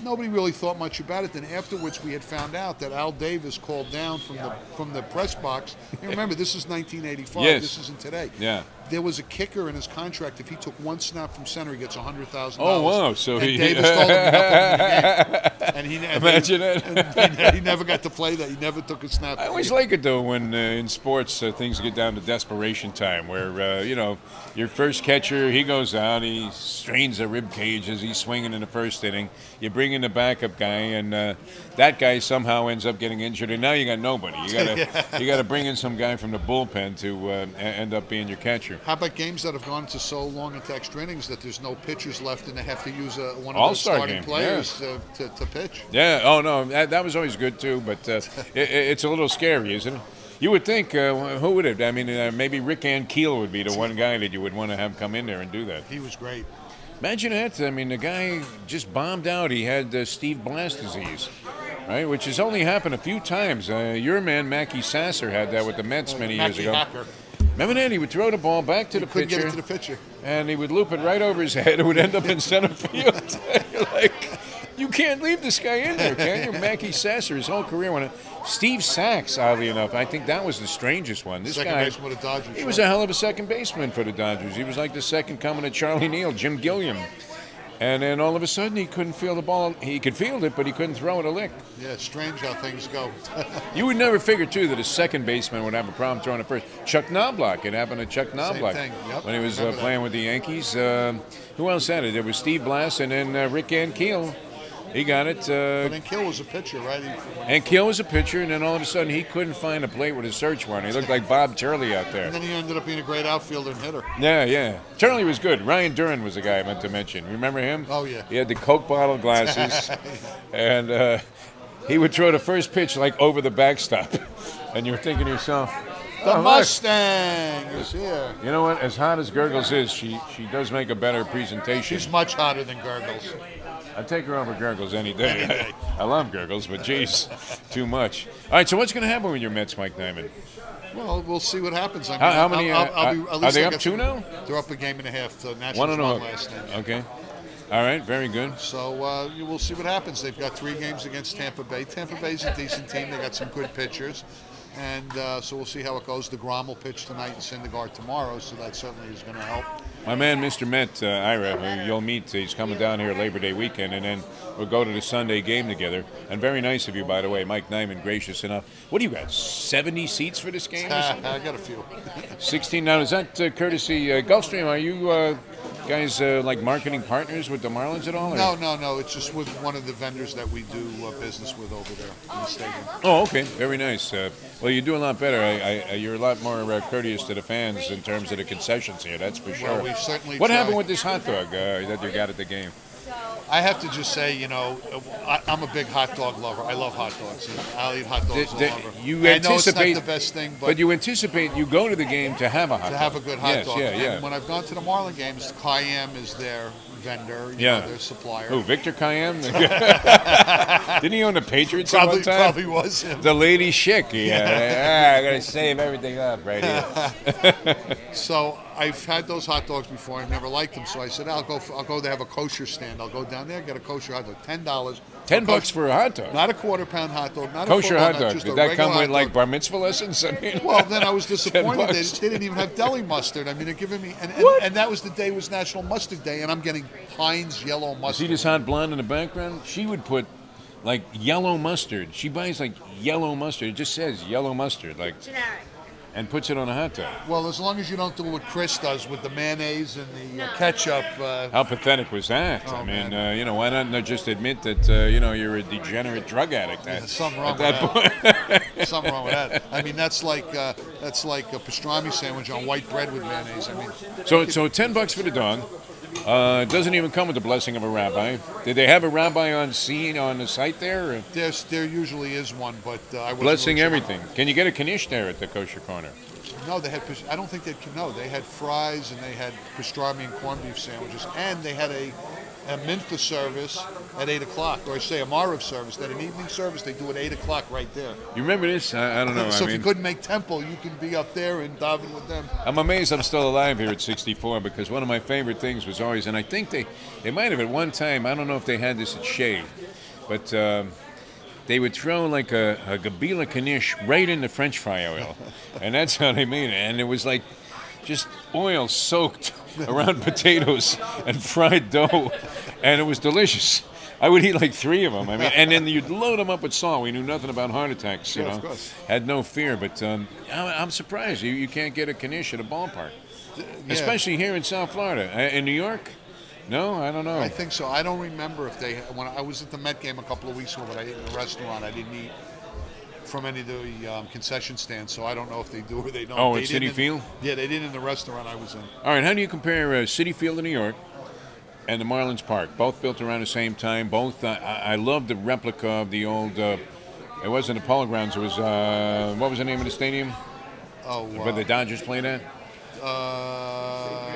S4: Nobody really thought much about it. Then afterwards, we had found out that Al Davis called down from the press box. And remember, this is 1985.
S1: Yes.
S4: This isn't today.
S1: Yeah.
S4: There was a kicker in his contract. If he took 1 snap from center, he gets $100,000.
S1: Oh, wow. So
S4: and Davis told him to help him in the game. And
S1: Imagine it.
S4: He never got to play that. He never took a snap.
S1: I always like it, though, when in sports things get down to desperation time where, your first catcher, he goes out, he strains a rib cage as he's swinging in the first inning. You bring in the backup guy, and that guy somehow ends up getting injured, and now you got nobody. You got to bring in some guy from the bullpen to end up being your catcher.
S4: How about games that have gone to so long into extra innings that there's no pitchers left and they have to use one of those starting players to pitch?
S1: Yeah. Oh no, that was always good too. But it's a little scary, isn't it? You would think, who would it? I mean, maybe Rick Ankiel would be the one guy that you would want to have come in there and do that.
S4: He was great.
S1: Imagine that. I mean, the guy just bombed out. He had Steve Blast disease, right? Which has only happened a few times. Your man, Mackie Sasser, had that with the Mets many years ago.
S4: Hacker.
S1: Remember that? He would throw the ball back to the pitcher.
S4: Couldn't get it to the pitcher.
S1: And he would loop it right over his head. It would end up in center field. Like, you can't leave this guy in there, can you? Mackie Sasser, his whole career went. Steve Sachs, oddly enough, I think that was the strangest one. This
S4: second
S1: guy,
S4: baseman of the Dodgers.
S1: He was a hell of a second baseman for the Dodgers. He was like the second coming of Charlie Neal, Jim Gilliam. And then all of a sudden he couldn't feel the ball. He could field it, but he couldn't throw it a lick.
S4: Yeah, it's strange how things go.
S1: You would never figure, too, that a second baseman would have a problem throwing it first. Chuck Knobloch. It happened to Chuck Knobloch when he was playing with the Yankees. Who else had it? There was Steve Blass and then Rick Ankiel. He got it.
S4: But Ankiel was a pitcher, right?
S1: Ankiel was a pitcher, and then all of a sudden he couldn't find a plate with a search warrant. He looked like Bob Turley out there.
S4: And then he ended up being a great outfielder and hitter.
S1: Yeah. Turley was good. Ryan Duran was the guy I meant to mention. Remember him?
S4: Oh, yeah.
S1: He had the Coke bottle glasses, and he would throw the first pitch like over the backstop. And you're thinking to yourself,
S4: the Mustang is here.
S1: You know what? As hot as Gurgles is, she does make a better presentation.
S4: She's much hotter than Gurgles.
S1: I'd take her over Gurgles any day. I love Gurgles, but geez, too much. All right, so what's going to happen with your Mets, Mike Nyman?
S4: Well, we'll see what happens. I mean,
S1: how many?
S4: are
S1: they up 2 now?
S4: They're up a game and a half. The Nationals won last night.
S1: Okay. All right, very good.
S4: So you will see what happens. They've got 3 games against Tampa Bay. Tampa Bay's a decent team. They got some good pitchers. And so we'll see how it goes. DeGrom will pitch tonight and Syndergaard tomorrow, so that certainly is going to help.
S1: My man, Mr. Met, Ira, who you'll meet, he's coming down here Labor Day weekend, and then we'll go to the Sunday game together. And very nice of you, by the way, Mike Nyman, gracious enough. What do you got, 70 seats for this game or something?
S4: I got a few.
S1: 16. Now, is that courtesy Gulfstream? Are you guys like marketing partners with the Marlins at all? Or?
S4: No. It's just with one of the vendors that we do business with over there in the stadium.
S1: Oh, okay. Very nice. Well, you do a lot better. You're a lot more courteous to the fans in terms of the concessions here, that's for sure.
S4: Well, we've certainly
S1: What
S4: tried.
S1: happened with this hot dog that you got at the game?
S4: I have to just say, I'm a big hot dog lover. I love hot dogs. I'll eat hot dogs all over. I know it's not the best thing, but
S1: you anticipate you go to the game to have a hot dog.
S4: To have a good hot dog.
S1: Yeah.
S4: And when I've gone to the Marlin games, Cayenne is their vendor, their supplier.
S1: Who, Victor Cayenne? Didn't he own the Patriots at one time?
S4: Probably was him.
S1: The Lady Schick. I got to save everything up right here.
S4: So I've had those hot dogs before. I've never liked them, so I said I'll go. They have a kosher stand. I'll go down there, get a kosher hot dog, $10.
S1: $10 for a hot dog.
S4: Not a quarter-pound hot dog. Not
S1: kosher
S4: a
S1: hot dog.
S4: Just
S1: Did that come with like bar mitzvah lessons? I mean,
S4: well, then I was disappointed. They didn't even have deli mustard. I mean, they're giving me and that was the day was National Mustard Day, and I'm getting Heinz yellow mustard.
S1: See this hot blonde in the background? She would put like yellow mustard. She buys like yellow mustard. It just says yellow mustard, like generic, and puts it on a hot dog.
S4: Well, as long as you don't do what Chris does with the mayonnaise and the ketchup.
S1: How pathetic was that?
S4: Oh,
S1: I mean, why not just admit that you're a degenerate drug addict?
S4: Something wrong with that. Something wrong with that. I mean, that's like a pastrami sandwich on white bread with mayonnaise. I mean,
S1: so $10 for the dog. It doesn't even come with the blessing of a rabbi. Did they have a rabbi on scene on the site there? Or?
S4: There usually is one, but I wasn't
S1: blessing
S4: really
S1: everything. Can you get a knish there at the kosher corner?
S4: No, they had. I don't think they could. No, they had fries and they had pastrami and corned beef sandwiches, and they had a mincha service at 8 o'clock, or I say a Mariv service. That an evening service they do at 8 o'clock right there.
S1: You remember this? I don't know.
S4: So if you couldn't make temple, you can be up there and daven with them.
S1: I'm amazed I'm still alive here at 64 because one of my favorite things was always, and I think they might have at one time. I don't know if they had this at Shea, but. They would throw like a Gabila knish right in the French fry oil. And that's how they made it. And it was like just oil soaked around potatoes and fried dough. And it was delicious. I would eat like 3 of them. I mean, and then you'd load them up with salt. We knew nothing about heart attacks, you
S4: Yeah,
S1: know.
S4: of course.
S1: Had no fear, but I'm surprised you can't get a knish at a ballpark,
S4: Yeah.
S1: especially here in South Florida. In New York, no, I don't know.
S4: I think so. I don't remember if they, when I was at the Met game a couple of weeks ago, but I ate in a restaurant. I didn't eat from any of the concession stands, so I don't know if they do or they don't.
S1: Oh,
S4: They
S1: at
S4: didn't
S1: Citi Field?
S4: Yeah, they did in the restaurant I was in.
S1: All right, how do you compare Citi Field in New York and the Marlins Park? Both built around the same time. Both, I love the replica of the old, it wasn't the Polo Grounds, it was, what was the name of the stadium
S4: Oh,
S1: where the Dodgers played at?
S4: oh,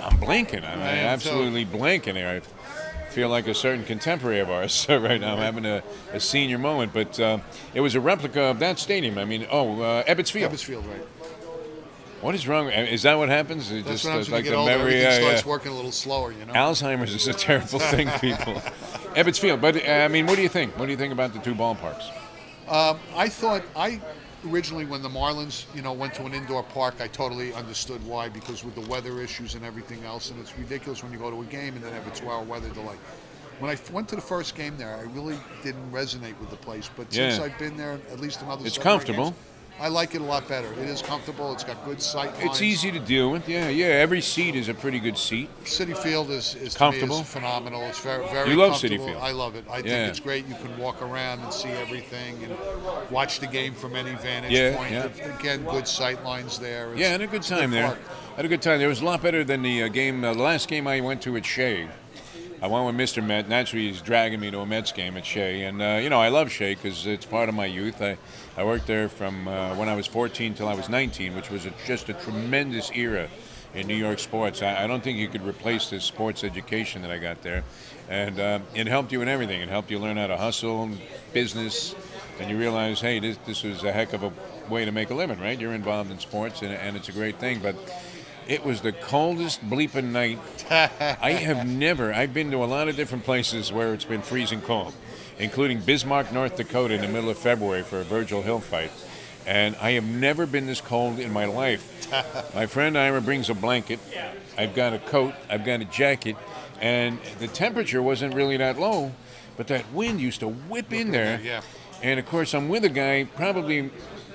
S1: I'm blanking. I'm
S4: I am
S1: absolutely blanking here. I feel like a certain contemporary of ours right now. I'm having a senior moment, but it was a replica of that stadium. I mean, Ebbets Field.
S4: Ebbets Field, right?
S1: What is wrong? Is that what happens? It
S4: That's
S1: just
S4: what happens when
S1: like
S4: you get
S1: the
S4: older.
S1: memory.
S4: Everything starts working a little slower, you know?
S1: Alzheimer's is a terrible thing, people. Ebbets Field. But, I mean, what do you think? What do you think about the two ballparks?
S4: I originally, when the Marlins, went to an indoor park, I totally understood why, because with the weather issues and everything else, and it's ridiculous when you go to a game and then have a 2-hour weather delay. When I went to the first game there, I really didn't resonate with the place, but since I've been there, at least another
S1: It's
S4: 7 or 8
S1: comfortable.
S4: games, I like it a lot better. It is comfortable. It's got good sight lines.
S1: It's easy to deal with. Yeah. Every seat is a pretty good seat.
S4: Citi Field is
S1: Comfortable?
S4: To me, is phenomenal. It's very
S1: You love
S4: comfortable.
S1: Citi Field.
S4: I love it. I think it's great. You can walk around and see everything and watch the game from any vantage point.
S1: Yeah.
S4: Again, good sight lines there.
S1: Yeah, I had a good time there.
S4: park.
S1: Had a good time. There was a lot better than the game. The last game I went to at Shea. I went with Mr. Met. Naturally, he's dragging me to a Mets game at Shea. And, I love Shea because it's part of my youth. I worked there from when I was 14 till I was 19, which was just a tremendous era in New York sports. I don't think you could replace the sports education that I got there. And it helped you in everything. It helped you learn how to hustle, business, and you realize, hey, this was a heck of a way to make a living, right? You're involved in sports, and it's a great thing. But it was the coldest bleeping night. I've been to a lot of different places where it's been freezing cold, including Bismarck, North Dakota in the middle of February for a Virgil Hill fight. And I have never been this cold in my life. My friend Ira brings a blanket. I've got a coat. I've got a jacket. And the temperature wasn't really that low, but that wind used to whip in there.
S4: Yeah.
S1: And, of course, I'm with a guy probably...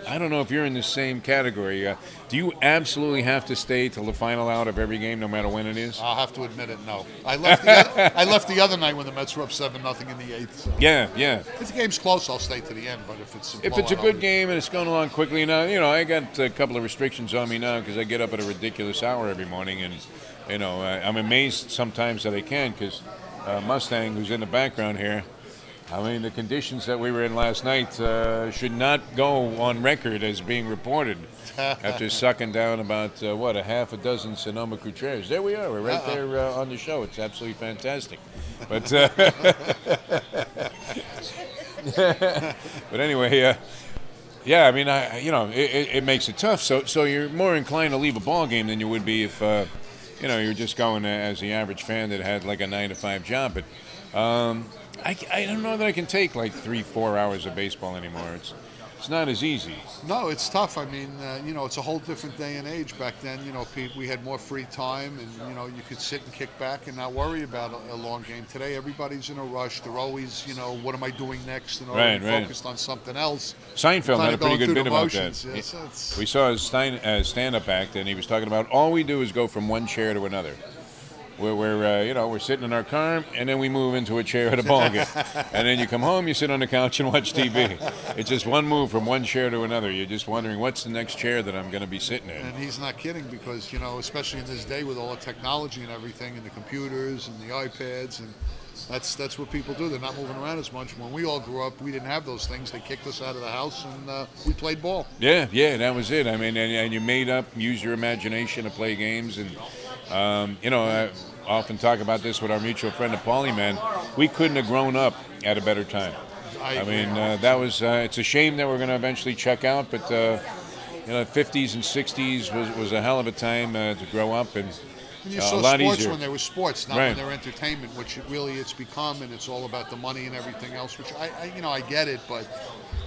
S1: I don't know if you're in the same category. Do you absolutely have to stay till the final out of every game, no matter when it is?
S4: I'll have to admit it, no. I left the other night when the Mets were up 7-0 in the 8th. So.
S1: Yeah.
S4: If the game's close, I'll stay to the end, but if it's
S1: a good game and it's going along quickly now, I got a couple of restrictions on me now because I get up at a ridiculous hour every morning, and I'm amazed sometimes that I can because Mustang, who's in the background here. I mean, the conditions that we were in last night should not go on record as being reported after sucking down about, a half a dozen Sonoma Coutures. There we are. We're right there on the show. It's absolutely fantastic. But but anyway, I mean, it makes it tough. So you're more inclined to leave a ball game than you would be if, you're just going as the average fan that had like a 9-to-5 job. But I don't know that I can take like 3-4 hours of baseball anymore. It's not as easy.
S4: No, it's tough. I mean, it's a whole different day and age. Back then, we had more free time, and you could sit and kick back and not worry about a long game. Today, everybody's in a rush. They're always, what am I doing next? And already focused on something else.
S1: Seinfeld had a pretty good bit about that.
S4: Yes,
S1: we saw his stand-up act, and he was talking about all we do is go from one chair to another. We're sitting in our car, and then we move into a chair at a ball game. And then you come home, you sit on the couch and watch TV. It's just one move from one chair to another. You're just wondering, what's the next chair that I'm going to be sitting in?
S4: And he's not kidding because, especially in this day with all the technology and everything, and the computers and the iPads, and that's what people do. They're not moving around as much. When we all grew up, we didn't have those things. They kicked us out of the house, and we played ball.
S1: Yeah, that was it. I mean, and you made up, use your imagination to play games, and I often talk about this with our mutual friend, the Paulie man. We couldn't have grown up at a better time. I mean, that was. It's a shame that we're going to eventually check out, but 50s and 60s was a hell of a time to grow up, and
S4: you saw
S1: a lot
S4: sports
S1: easier
S4: when they were sports, not when they're entertainment, which it's become, and it's all about the money and everything else. Which I get it, but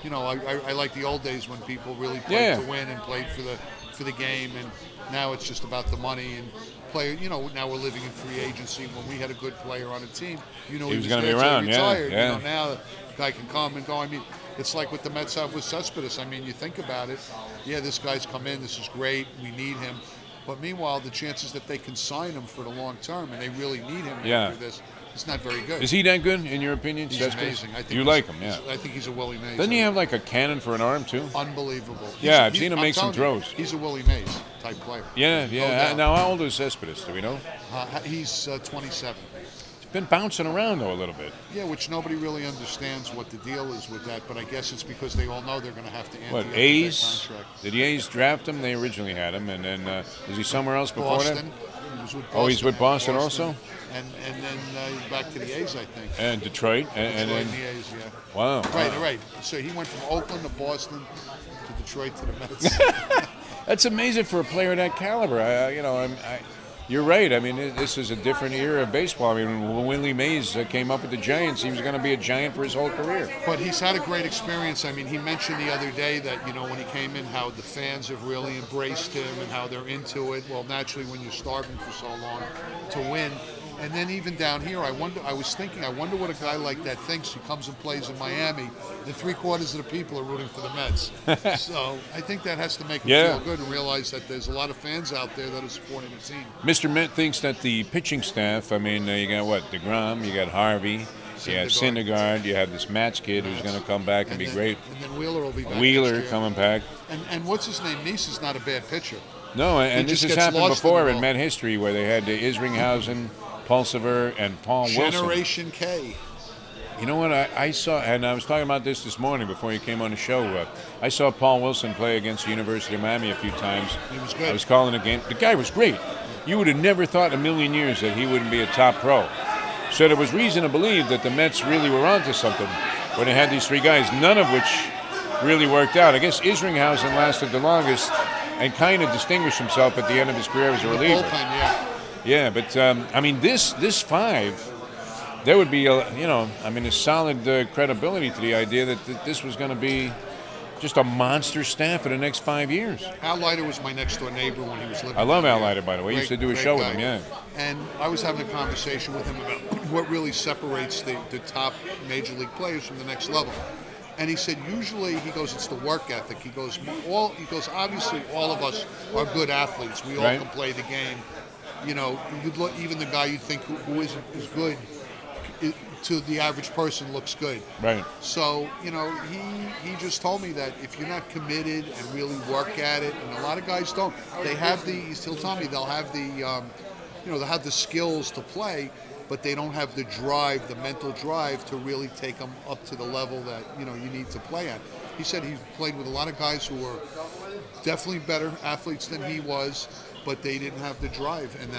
S4: I like the old days when people really played to win and played for the game, and Now it's just about the money and player. You know, now we're living in free agency. When we had a good player on a team, you know,
S1: He
S4: he
S1: was
S4: was
S1: gonna be
S4: there till he
S1: around, yeah,
S4: retired.
S1: yeah.
S4: You know, now the guy can come and go. I mean, it's like what the Mets have with Cespedes. I mean, you think about it. Yeah, this guy's come in. This is great. We need him. But meanwhile, the chances that they can sign him for the long term and they really need him after this, it's not very good.
S1: Is he that good in your opinion?
S4: He's
S1: Cespedes?
S4: amazing. I think
S1: You like him, yeah.
S4: I think he's a Willie Mays.
S1: Doesn't he have like a cannon for an arm too?
S4: Unbelievable.
S1: Yeah, I've seen him make some
S4: telling you,
S1: throws.
S4: He's a Willie Mays type player.
S1: Yeah,
S4: No
S1: yeah.
S4: doubt.
S1: Now, how old is Cespedes? Do we know?
S4: He's 27.
S1: He's been bouncing around though a little bit.
S4: Yeah, which nobody really understands what the deal is with that, but I guess it's because they all know they're going to have to ante
S1: What,
S4: up that
S1: A's?
S4: contract.
S1: Did the A's draft him? They originally had him, and then was he somewhere else before
S4: Boston.
S1: that?
S4: He was with Boston.
S1: Oh, he's with Boston also?
S4: And then he's back to the A's, I think.
S1: And Detroit, and
S4: Detroit
S1: then
S4: the A's, yeah.
S1: wow.
S4: Right. So he went from Oakland to Boston to Detroit to the Mets.
S1: That's amazing for a player of that caliber. You're right. I mean, this is a different era of baseball. I mean, when Willie Mays came up with the Giants, he was going to be a Giant for his whole career.
S4: But he's had a great experience. I mean, he mentioned the other day that, you know, when he came in, how the fans have really embraced him and how they're into it. Well, naturally, when you're starving for so long to win. And then even down here, I wonder what a guy like that thinks. He comes and plays in Miami, and 3/4 of the people are rooting for the Mets. So I think that has to make him feel good and realize that there's a lot of fans out there that are supporting the team.
S1: Mr. Met thinks that the pitching staff, I mean, you got what? DeGrom, you got Harvey, you have Syndergaard, you have this Matz kid who's going to come back and be great.
S4: And then Wheeler will be back.
S1: Wheeler
S4: next year.
S1: coming back.
S4: And what's his name? Neese is not a bad pitcher.
S1: No, and this
S4: just
S1: has
S4: gets
S1: happened
S4: lost
S1: before
S4: in the
S1: in
S4: ball.
S1: Met history where they had Isringhausen, Pulsiver, and Paul Wilson.
S4: Generation K.
S1: You know what I saw, and I was talking about this morning before you came on the show. I saw Paul Wilson play against the University of Miami a few times.
S4: He was good.
S1: I was calling a game. The guy was great. You would have never thought in a million years that he wouldn't be a top pro. So there was reason to believe that the Mets really were onto something when they had these three guys, none of which really worked out. I guess Isringhausen lasted the longest and kind of distinguished himself at the end of his career as a reliever.
S4: Bullpen, yeah.
S1: Yeah, but I mean, this five, there would be a solid credibility to the idea that this was going to be just a monster staff for the next 5 years.
S4: Al Leiter was my next door neighbor when he was living.
S1: I love
S4: here.
S1: Al Leiter, by the way. I used to do a
S4: Great
S1: show with
S4: guy.
S1: him, yeah.
S4: And I was having a conversation with him about what really separates the top major league players from the next level. And he said, usually, he goes, it's the work ethic. He goes, obviously, all of us are good athletes. We all
S1: Right.
S4: can play the game. You know, you'd look, even the guy you'd think who isn't as good to the average person looks good.
S1: Right.
S4: So, you know, he just told me that if you're not committed and really work at it, and a lot of guys don't, they have he'll tell me they'll have they'll have the skills to play, but they don't have the drive, the mental drive to really take them up to the level that, you need to play at. He said he's played with a lot of guys who were definitely better athletes than he was, but they didn't have the drive, and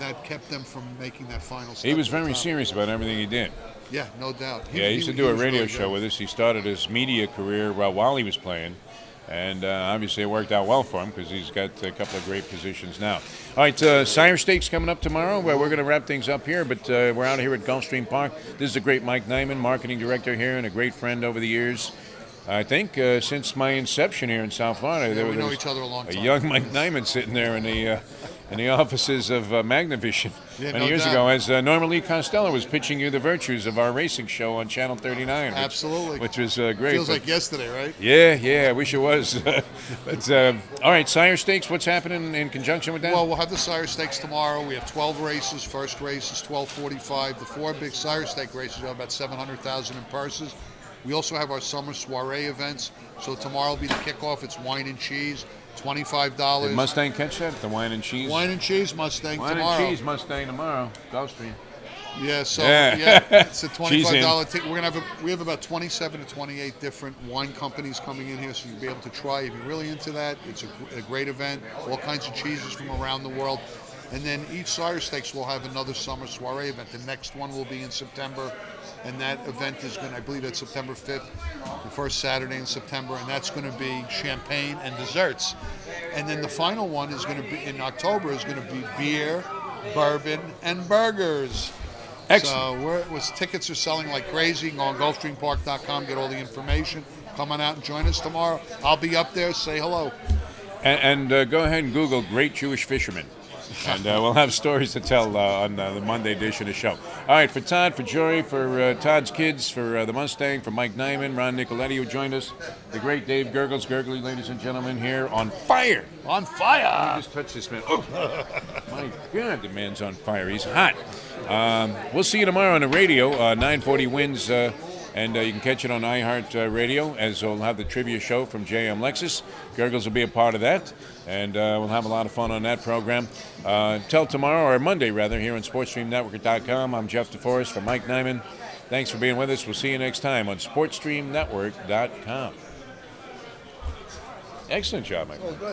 S4: that kept them from making that final step.
S1: He was
S4: to the
S1: very
S4: top.
S1: serious about everything he did.
S4: Yeah, no doubt.
S1: He used to do a
S4: was
S1: radio
S4: really
S1: show
S4: good.
S1: with us. He started his media career while he was playing, and obviously it worked out well for him because he's got a couple of great positions now. All right, Sire Stakes coming up tomorrow. Well, we're going to wrap things up here, but we're out here at Gulfstream Park. This is the great Mike Nyman, marketing director here, and a great friend over the years. I think since my inception here in South Florida,
S4: we know
S1: was
S4: each other a long time.
S1: young Mike Nyman sitting there in the offices of Magnavision many years
S4: doubt.
S1: ago, as Norma Lee Costello was pitching you the virtues of our racing show on Channel 39.
S4: Absolutely.
S1: Which was great.
S4: Feels
S1: but-
S4: like yesterday, right?
S1: Yeah, I wish it was. But all right, Sire Stakes, what's happening in conjunction with that?
S4: Well, we'll have the Sire Stakes tomorrow. We have 12 races. First race is 12:45. The 4 big Sire Stake races are about 700,000 in purses. We also have our summer soiree events. So tomorrow will be the kickoff. It's wine and cheese, $25.
S1: Did Mustang catch that? The wine and cheese?
S4: Wine and cheese Mustang
S1: Wine
S4: tomorrow.
S1: and cheese Mustang tomorrow. Gulfstream.
S4: Yeah, so
S1: Yeah.
S4: it's a
S1: She's in.
S4: $25 ticket. We have about 27 to 28 different wine companies coming in here, so you'll be able to try. If you're really into that, it's a great event. All kinds of cheeses from around the world. And then each Sire Stakes will have another summer soiree event. The next one will be in September, and that event is going to, I believe that's September 5th, the first Saturday in September, and that's going to be champagne and desserts. And then the final one is going to be, in October, is going to be beer, bourbon, and burgers.
S1: Excellent.
S4: So tickets are selling like crazy. Go on GulfstreamPark.com, get all the information. Come on out and join us tomorrow. I'll be up there. Say hello.
S1: And go ahead and Google Great Jewish Fishermen. And we'll have stories to tell on the Monday edition of the show. All right, for Todd, for Jory, for Todd's kids, for the Mustang, for Mike Nyman, Ron Nicoletti, who joined us, the great Dave Gurgles, Gurgley, ladies and gentlemen, here on fire.
S5: On fire!
S1: You just touched this man. Oh, my God, the man's on fire. He's hot. We'll see you tomorrow on the radio, 940 wins, and you can catch it on iHeart Radio, as we'll have the trivia show from JM Lexus. Gurgles will be a part of that, and we'll have a lot of fun on that program. Till tomorrow, or Monday rather, here on SportsStreamNetwork.com. I'm Jeff DeForest for Mike Nyman. Thanks for being with us. We'll see you next time on SportsStreamNetwork.com. Excellent job, Mike.